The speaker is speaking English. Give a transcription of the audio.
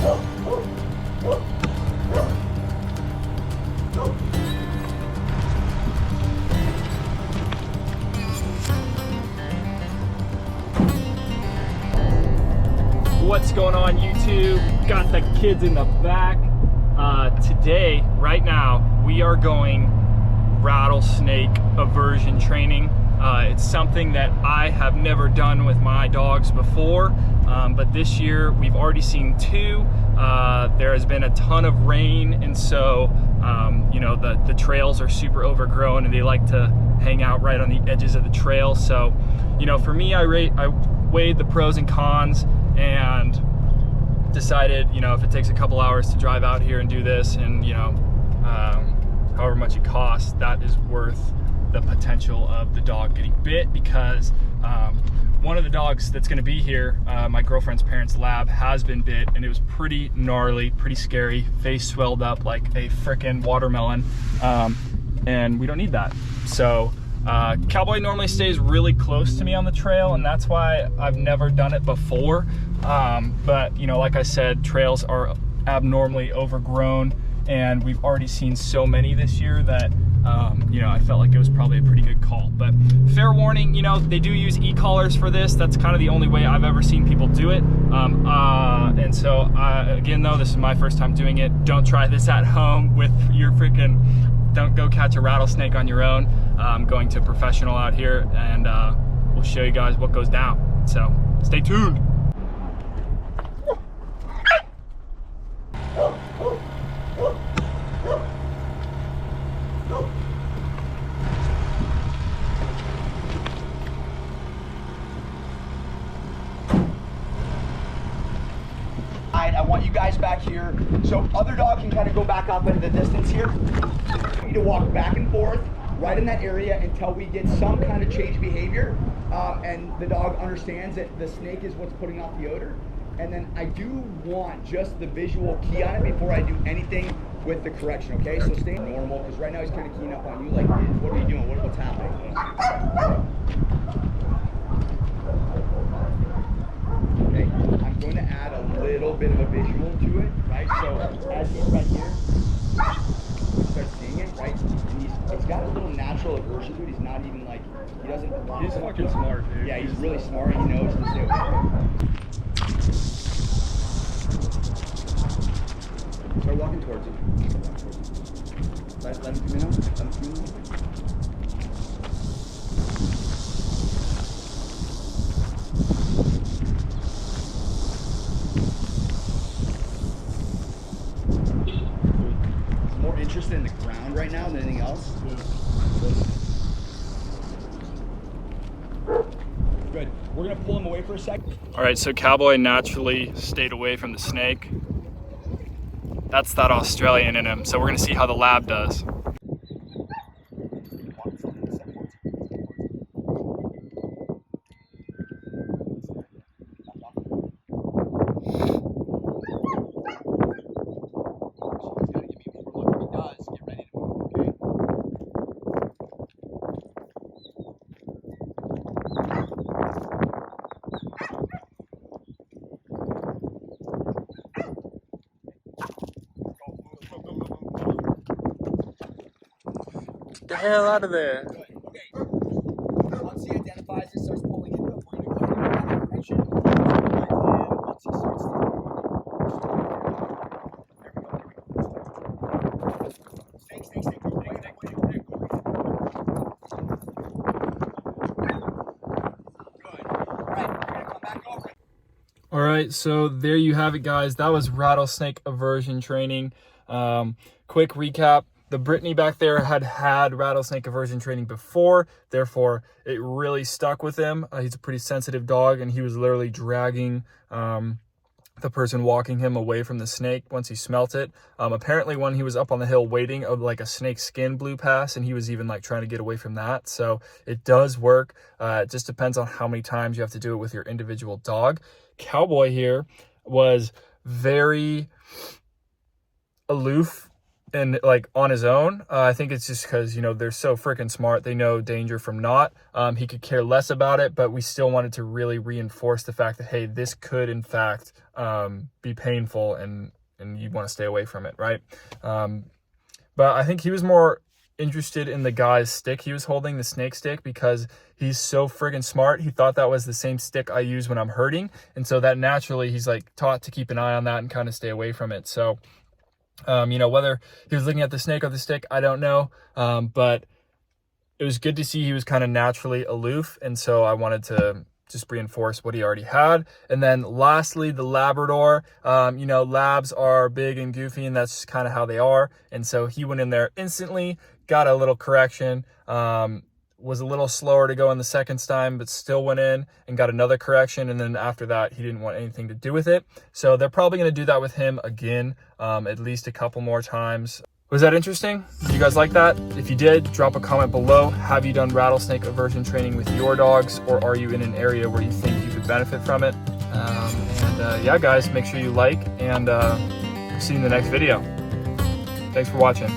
What's going on, YouTube? Got the kids in the back. Today, right now, we are going rattlesnake aversion training. It's something that I have never done with my dogs before, but this year we've already seen two. There has been a ton of rain, and so you know, the trails are super overgrown and they like to hang out right on the edges of the trail. So, you know, for me, I weighed the pros and cons and decided, you know, if it takes a couple hours to drive out here and do this, and you know, however much it costs, that is worth the potential of the dog getting bit, because one of the dogs that's going to be here, my girlfriend's parents' lab, has been bit, and it was pretty gnarly, pretty scary. Face swelled up like a frickin' watermelon, and we don't need that. So Cowboy normally stays really close to me on the trail, and that's why I've never done it before. But you know, like I said, trails are abnormally overgrown, and we've already seen so many this year that you know, I felt like it was probably a pretty good call. But fair warning, you know, they do use e-collars for this. That's kind of the only way I've ever seen people do it. And so again, though, this is my first time doing it. Don't try this at home with your don't go catch a rattlesnake on your own. I'm going to a professional out here, and we'll show you guys what goes down. So stay tuned. I want you guys back here, so other dog can kind of go back up into the distance here. We need to walk back and forth right in that area until we get some kind of change behavior, and the dog understands that the snake is what's putting off the odor. And then I do want just the visual key on it before I do anything with the correction, okay? So stay normal, because right now he's kind of keying up on you, like, what are you doing? What's happening? Okay, I'm going to add a little bit of a visual to it, right? So as he's right here, start seeing it, right? And he's got a little natural aversion to it. He's not even like, he doesn't want He's to. fucking smart, dude. Yeah, he's really smart. He knows to stay away from it. Start walking towards him. Let him come in. Let him come in. He's more interested in the ground right now than anything else. Good. We're gonna pull him away for a second. All right, so Cowboy naturally stayed away from the snake. That's that Australian in him. So we're gonna see how the lab does. Get the hell out of there. Good. Okay. Once he identifies it, starts pulling into it, we're going to go in that direction. Once he starts to... There we go. Snake. Go. Good. All right, we're going to come back over. All right, so there you have it, guys. That was rattlesnake aversion training. Quick recap. The Brittany back there had rattlesnake aversion training before, therefore it really stuck with him. He's a pretty sensitive dog, and he was literally dragging the person walking him away from the snake once he smelt it. Apparently when he was up on the hill waiting, like a snake skin blew past, and he was even like trying to get away from that. So it does work. It just depends on how many times you have to do it with your individual dog. Cowboy here was very aloof and like on his own. I think it's just because, you know, they're so freaking smart. They know danger from not. He could care less about it, but we still wanted to really reinforce the fact that, hey, this could in fact be painful, and you want to stay away from it, right? But I think he was more interested in the guy's stick he was holding, the snake stick, because he's so friggin' smart. He thought that was the same stick I use when I'm hurting, and so that naturally he's like taught to keep an eye on that and kind of stay away from it. So you know, whether he was looking at the snake or the stick, I don't know, but it was good to see he was kind of naturally aloof, and so I wanted to just reinforce what he already had. And then lastly, the Labrador. You know, labs are big and goofy, and that's kind of how they are, and so he went in there instantly, got a little correction, was a little slower to go in the second time, but still went in and got another correction. And then after that, he didn't want anything to do with it. So they're probably going to do that with him again, at least a couple more times. Was that interesting? Did you guys like that? If you did, drop a comment below. Have you done rattlesnake aversion training with your dogs, or are you in an area where you think you could benefit from it? Yeah, guys, make sure you like, and see you in the next video. Thanks for watching.